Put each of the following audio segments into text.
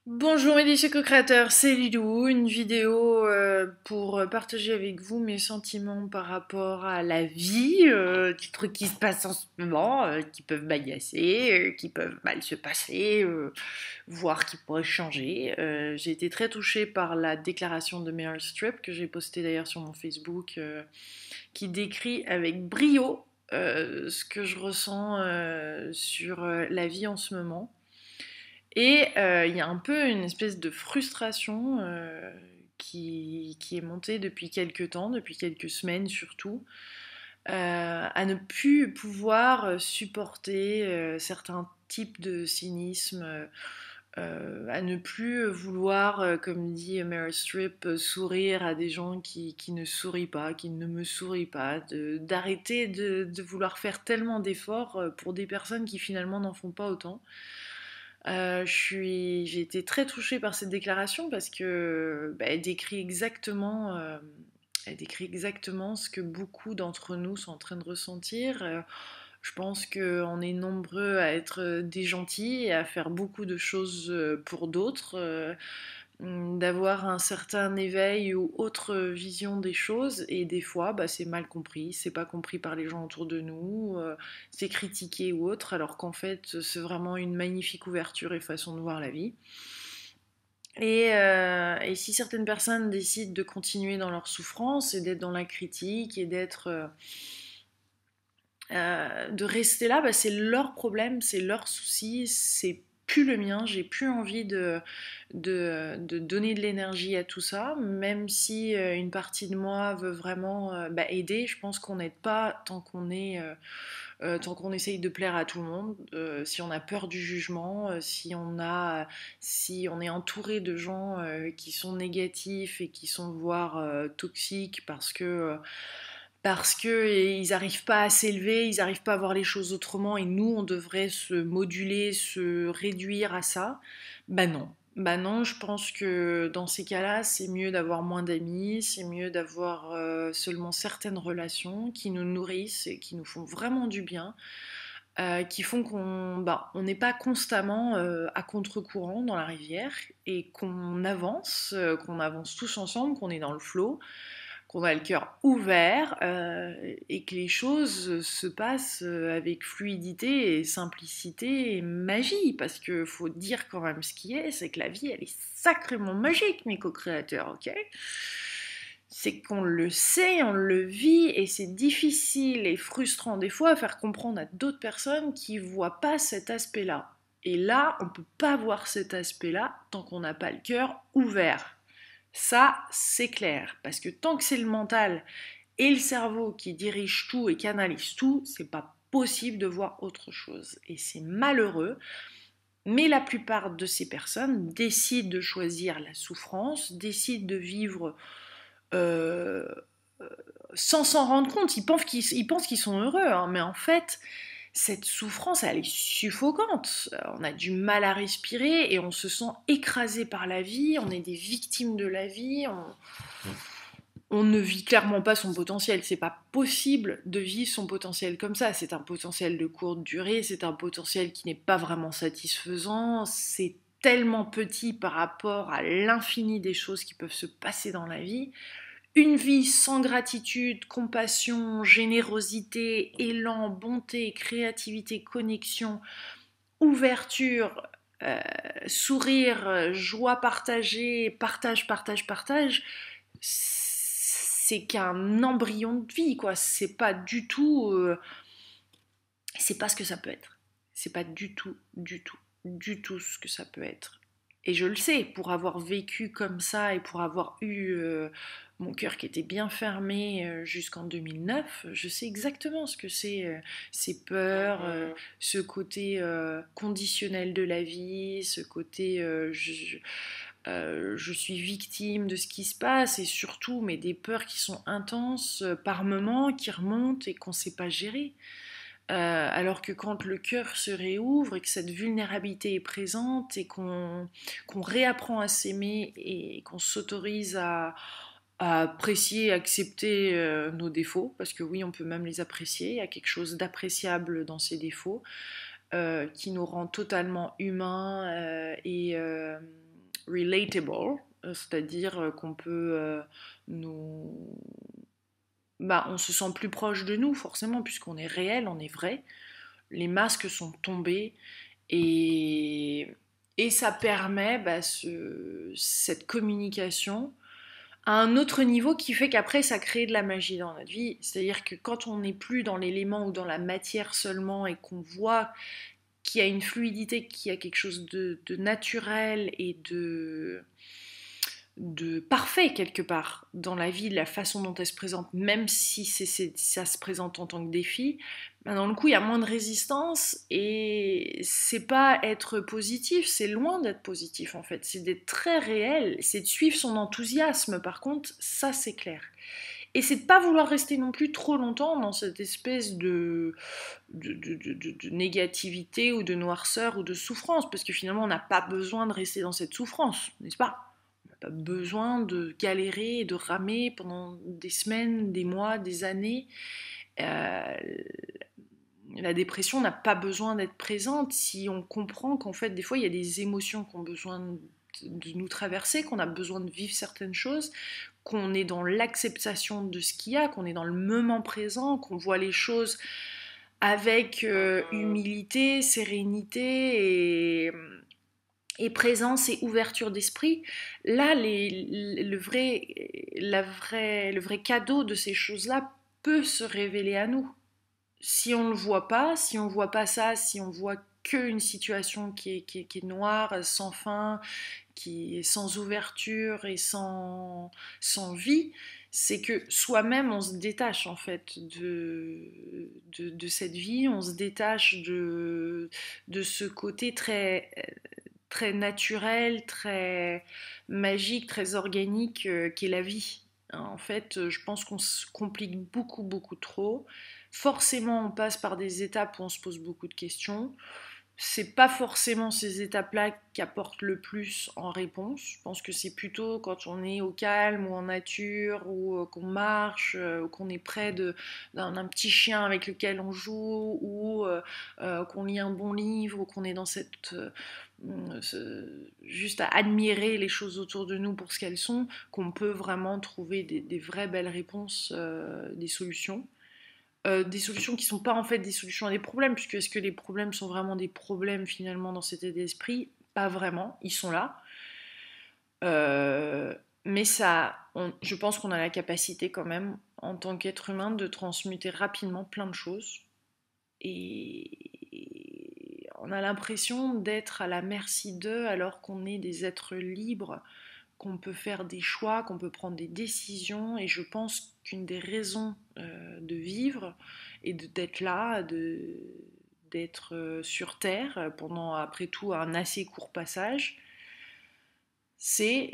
Bonjour mes déchets co-créateurs, c'est Lilou, une vidéo pour partager avec vous mes sentiments par rapport à la vie, des trucs qui se passent en ce moment, qui peuvent m'agacer, qui peuvent mal se passer, voire qui pourraient changer. J'ai été très touchée par la déclaration de Meryl Streep, que j'ai postée d'ailleurs sur mon Facebook, qui décrit avec brio ce que je ressens sur la vie en ce moment. Et il y a un peu une espèce de frustration qui est montée depuis quelques temps, depuis quelques semaines surtout, à ne plus pouvoir supporter certains types de cynisme, à ne plus vouloir, comme dit Meryl Streep, sourire à des gens qui ne sourient pas, qui ne me sourient pas, d'arrêter de vouloir faire tellement d'efforts pour des personnes qui finalement n'en font pas autant. J'ai été très touchée par cette déclaration parce que elle décrit exactement ce que beaucoup d'entre nous sont en train de ressentir. Je pense qu'on est nombreux à être des gentils et à faire beaucoup de choses pour d'autres. D'avoir un certain éveil ou autre vision des choses et des fois c'est mal compris, c'est pas compris par les gens autour de nous, c'est critiqué ou autre alors qu'en fait c'est vraiment une magnifique ouverture et façon de voir la vie. Et si certaines personnes décident de continuer dans leur souffrance et d'être dans la critique et de rester là, c'est leur problème, c'est leur souci, c'est plus le mien, j'ai plus envie de donner de l'énergie à tout ça, même si une partie de moi veut vraiment aider, je pense qu'on n'aide pas tant qu'on essaye de plaire à tout le monde, si on a peur du jugement, si on est entouré de gens qui sont négatifs et qui sont voire toxiques parce que ils n'arrivent pas à s'élever, ils n'arrivent pas à voir les choses autrement et nous on devrait se moduler, se réduire à ça. Bah non. Bah non, je pense que dans ces cas-là, c'est mieux d'avoir moins d'amis, c'est mieux d'avoir seulement certaines relations qui nous nourrissent et qui nous font vraiment du bien, qui font on n'est pas constamment à contre-courant dans la rivière et qu'on avance tous ensemble, qu'on est dans le flot, qu'on a le cœur ouvert et que les choses se passent avec fluidité et simplicité et magie. Parce que faut dire quand même ce qui est, c'est que la vie, elle est sacrément magique, mes co-créateurs, ok? C'est qu'on le sait, on le vit et c'est difficile et frustrant des fois à faire comprendre à d'autres personnes qui voient pas cet aspect-là. Et là, on peut pas voir cet aspect-là tant qu'on n'a pas le cœur ouvert. Ça, c'est clair. Parce que tant que c'est le mental et le cerveau qui dirigent tout et canalisent tout, c'est pas possible de voir autre chose. Et c'est malheureux, mais la plupart de ces personnes décident de choisir la souffrance, décident de vivre euh, sans s'en rendre compte. Ils pensent qu'ils sont heureux, hein, mais en fait, cette souffrance, elle est suffocante. On a du mal à respirer et on se sent écrasé par la vie. On est des victimes de la vie. On ne vit clairement pas son potentiel. C'est pas possible de vivre son potentiel comme ça. C'est un potentiel de courte durée. C'est un potentiel qui n'est pas vraiment satisfaisant. C'est tellement petit par rapport à l'infini des choses qui peuvent se passer dans la vie. Une vie sans gratitude, compassion, générosité, élan, bonté, créativité, connexion, ouverture, sourire, joie partagée, partage, c'est qu'un embryon de vie, quoi. C'est pas du tout. C'est pas ce que ça peut être. C'est pas du tout ce que ça peut être. Et je le sais, pour avoir vécu comme ça et pour avoir eu mon cœur qui était bien fermé jusqu'en 2009, je sais exactement ce que c'est ces peurs, ce côté conditionnel de la vie, ce côté je suis victime de ce qui se passe et surtout mais des peurs qui sont intenses par moments, qui remontent et qu'on ne sait pas gérer. Alors que quand le cœur se réouvre et que cette vulnérabilité est présente et qu'on réapprend à s'aimer et qu'on s'autorise à apprécier, accepter nos défauts, parce que oui, on peut même les apprécier, il y a quelque chose d'appréciable dans ces défauts, qui nous rend totalement humains relatable, c'est-à-dire qu'on peut nous... Bah, on se sent plus proche de nous, forcément, puisqu'on est réel, on est vrai. Les masques sont tombés et, et ça permet cette communication à un autre niveau qui fait qu'après ça crée de la magie dans notre vie. C'est-à-dire que quand on n'est plus dans l'élément ou dans la matière seulement et qu'on voit qu'il y a une fluidité, qu'il y a quelque chose de naturel et de parfait quelque part dans la vie, de la façon dont elle se présente, même si ça se présente en tant que défi, ben dans le coup il y a moins de résistance et c'est pas être positif, c'est loin d'être positif en fait, c'est d'être très réel, c'est de suivre son enthousiasme par contre, ça c'est clair. Et c'est de pas vouloir rester non plus trop longtemps dans cette espèce de négativité ou de noirceur ou de souffrance, parce que finalement on n'a pas besoin de rester dans cette souffrance, n'est-ce pas? On n'a pas besoin de galérer et de ramer pendant des semaines, des mois, des années. Euh, la dépression n'a pas besoin d'être présente si on comprend qu'en fait des fois il y a des émotions qui ont besoin de nous traverser, qu'on a besoin de vivre certaines choses, qu'on est dans l'acceptation de ce qu'il y a, qu'on est dans le moment présent, qu'on voit les choses avec humilité, sérénité et présence et ouverture d'esprit. Là, le vrai cadeau de ces choses-là peut se révéler à nous. Si on ne le voit pas, si on ne voit pas ça, si on voit qu'une situation qui est noire, sans fin, qui est sans ouverture et sans vie, c'est que soi-même on se détache en fait de cette vie, on se détache de ce côté très naturel, très magique, très organique qu'est la vie. En fait, je pense qu'on se complique beaucoup trop. Forcément, on passe par des étapes où on se pose beaucoup de questions. C'est pas forcément ces étapes-là qui apportent le plus en réponse. Je pense que c'est plutôt quand on est au calme ou en nature ou qu'on marche ou qu'on est près d'un petit chien avec lequel on joue ou qu'on lit un bon livre ou qu'on est dans juste à admirer les choses autour de nous pour ce qu'elles sont, qu'on peut vraiment trouver des vraies belles réponses, des solutions. Des solutions qui ne sont pas en fait des solutions à des problèmes, puisque est-ce que les problèmes sont vraiment des problèmes finalement dans cet état d'esprit? Pas vraiment, ils sont là. Mais je pense qu'on a la capacité quand même, en tant qu'être humain, de transmuter rapidement plein de choses. Et on a l'impression d'être à la merci d'eux alors qu'on est des êtres libres, qu'on peut faire des choix, qu'on peut prendre des décisions. Et je pense qu'une des raisons de vivre et d'être là, d'être sur Terre pendant, après tout, un assez court passage, c'est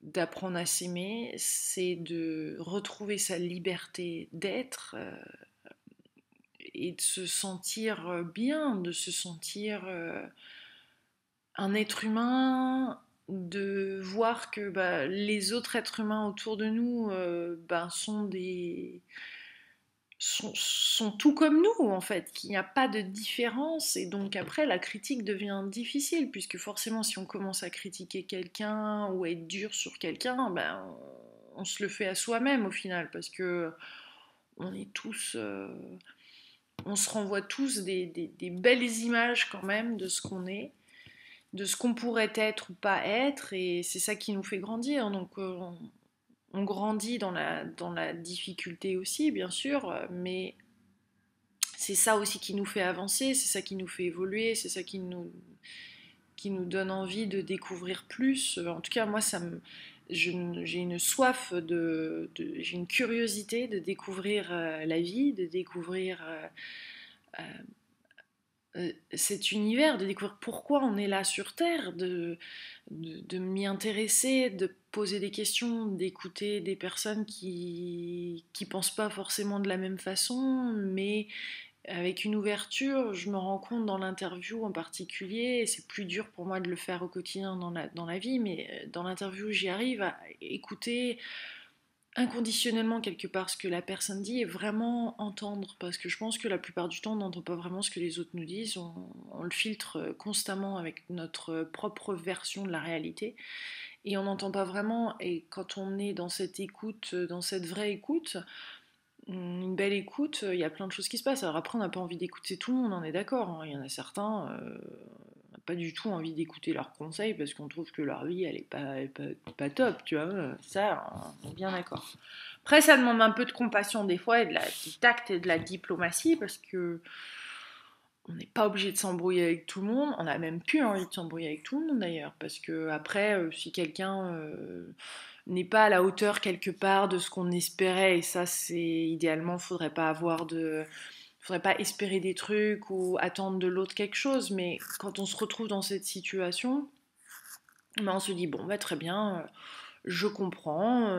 d'apprendre à s'aimer, c'est de retrouver sa liberté d'être et de se sentir bien, de se sentir un être humain, de voir que les autres êtres humains autour de nous sont tout comme nous en fait, qu'il n'y a pas de différence et donc après la critique devient difficile puisque forcément si on commence à critiquer quelqu'un ou à être dur sur quelqu'un, on se le fait à soi-même au final parce que on est tous, on se renvoie tous des belles images quand même de ce qu'on est, de ce qu'on pourrait être ou pas être, et c'est ça qui nous fait grandir. Donc on grandit dans la difficulté aussi, bien sûr, mais c'est ça aussi qui nous fait avancer, c'est ça qui nous fait évoluer, c'est ça qui nous donne envie de découvrir plus. En tout cas, moi, j'ai une soif, j'ai une curiosité de découvrir la vie, de découvrir cet univers, de découvrir pourquoi on est là sur Terre, de m'y intéresser, de poser des questions, d'écouter des personnes qui pensent pas forcément de la même façon, mais avec une ouverture. Je me rends compte dans l'interview en particulier, et c'est plus dur pour moi de le faire au quotidien dans la vie, mais dans l'interview j'y arrive à écouter inconditionnellement quelque part ce que la personne dit et vraiment entendre, parce que je pense que la plupart du temps on n'entend pas vraiment ce que les autres nous disent, on le filtre constamment avec notre propre version de la réalité et on n'entend pas vraiment, et quand on est dans cette écoute, dans cette vraie écoute, une belle écoute, il y a plein de choses qui se passent. Alors après on n'a pas envie d'écouter tout le monde, on est d'accord, hein. Il y en a certains, on n'a pas du tout envie d'écouter leurs conseils parce qu'on trouve que leur vie elle est pas top, tu vois, ça on est bien d'accord. Après, ça demande un peu de compassion des fois et du tact et de la diplomatie parce que on n'est pas obligé de s'embrouiller avec tout le monde. On n'a même plus envie de s'embrouiller avec tout le monde d'ailleurs parce que après, si quelqu'un n'est pas à la hauteur quelque part de ce qu'on espérait, et ça, c'est idéalement, faudrait pas espérer des trucs ou attendre de l'autre quelque chose. Mais quand on se retrouve dans cette situation, ben on se dit bon, bah très bien. Je comprends,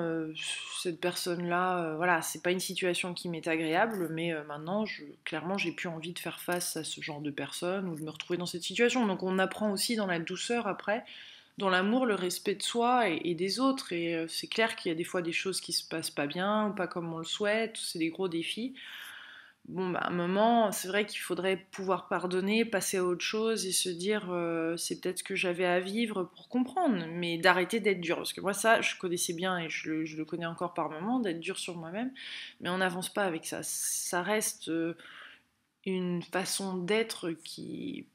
cette personne-là, voilà, c'est pas une situation qui m'est agréable, mais maintenant, clairement, j'ai plus envie de faire face à ce genre de personne ou de me retrouver dans cette situation. Donc on apprend aussi dans la douceur après, dans l'amour, le respect de soi et des autres. Et c'est clair qu'il y a des fois des choses qui se passent pas bien ou pas comme on le souhaite, c'est des gros défis. Bon, bah, à un moment, c'est vrai qu'il faudrait pouvoir pardonner, passer à autre chose et se dire c'est peut-être ce que j'avais à vivre pour comprendre, mais d'arrêter d'être dur. Parce que moi, ça, je connaissais bien et je le connais encore par moments, d'être dur sur moi-même, mais on n'avance pas avec ça. Ça reste une façon d'être qui.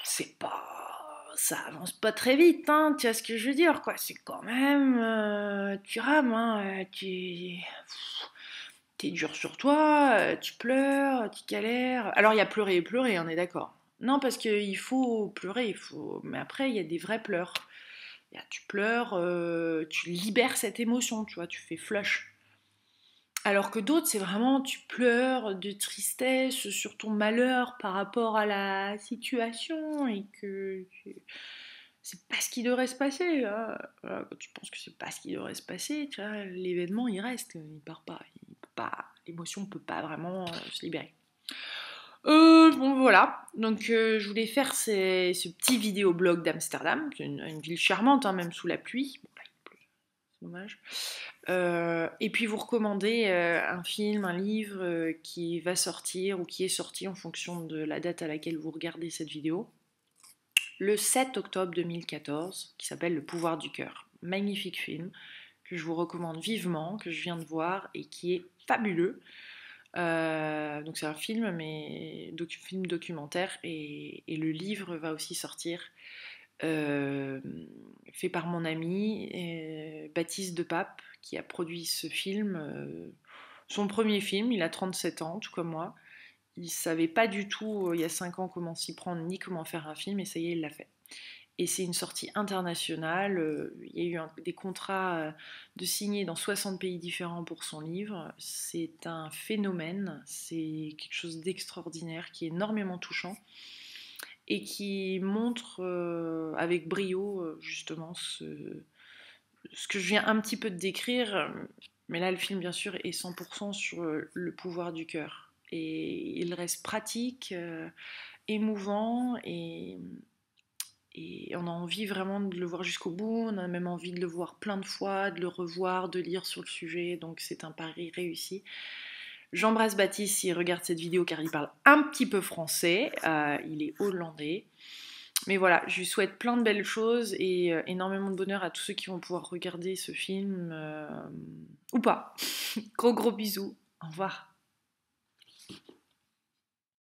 C'est pas. Ça avance pas très vite, hein, tu vois ce que je veux dire, quoi. C'est quand même. Tu rames, hein, t'es dur sur toi, tu pleures, tu galères. Alors il y a pleurer et pleurer, on est d'accord. Non, parce qu'il faut pleurer, il faut. Mais après, il y a des vrais pleurs. Tu pleures, tu libères cette émotion, tu vois, tu fais flush. Alors que d'autres, c'est vraiment, tu pleures de tristesse sur ton malheur par rapport à la situation et que c'est pas ce qui devrait se passer, hein. Voilà, quand tu penses que c'est pas ce qui devrait se passer, tu vois, l'événement il reste, il part pas, l'émotion peut pas vraiment se libérer. Bon voilà, donc je voulais faire ce petit vidéoblog d'Amsterdam, c'est une ville charmante, hein, même sous la pluie. Bon, là, il pleut, c'est dommage. Et puis vous recommander un film, un livre qui va sortir ou qui est sorti en fonction de la date à laquelle vous regardez cette vidéo. Le 7 octobre 2014, qui s'appelle Le pouvoir du cœur. Magnifique film que je vous recommande vivement, que je viens de voir et qui est fabuleux. Donc c'est un film, mais film documentaire, et le livre va aussi sortir, fait par mon ami Baptiste Depape, qui a produit ce film, son premier film. Il a 37 ans, tout comme moi. Il savait pas du tout, il y a 5 ans, comment s'y prendre, ni comment faire un film, et ça y est, il l'a fait. Et c'est une sortie internationale. Il y a eu des contrats de signer dans 60 pays différents pour son livre. C'est un phénomène, c'est quelque chose d'extraordinaire, qui est énormément touchant et qui montre avec brio justement ce que je viens un petit peu de décrire. Mais là, le film, bien sûr, est 100% sur le pouvoir du cœur. Et il reste pratique, émouvant, et on a envie vraiment de le voir jusqu'au bout, on a même envie de le voir plein de fois, de le revoir, de lire sur le sujet, donc c'est un pari réussi. J'embrasse Baptiste s'il regarde cette vidéo car il parle un petit peu français, il est hollandais. Mais voilà, je lui souhaite plein de belles choses et énormément de bonheur à tous ceux qui vont pouvoir regarder ce film, ou pas. Gros bisous, au revoir.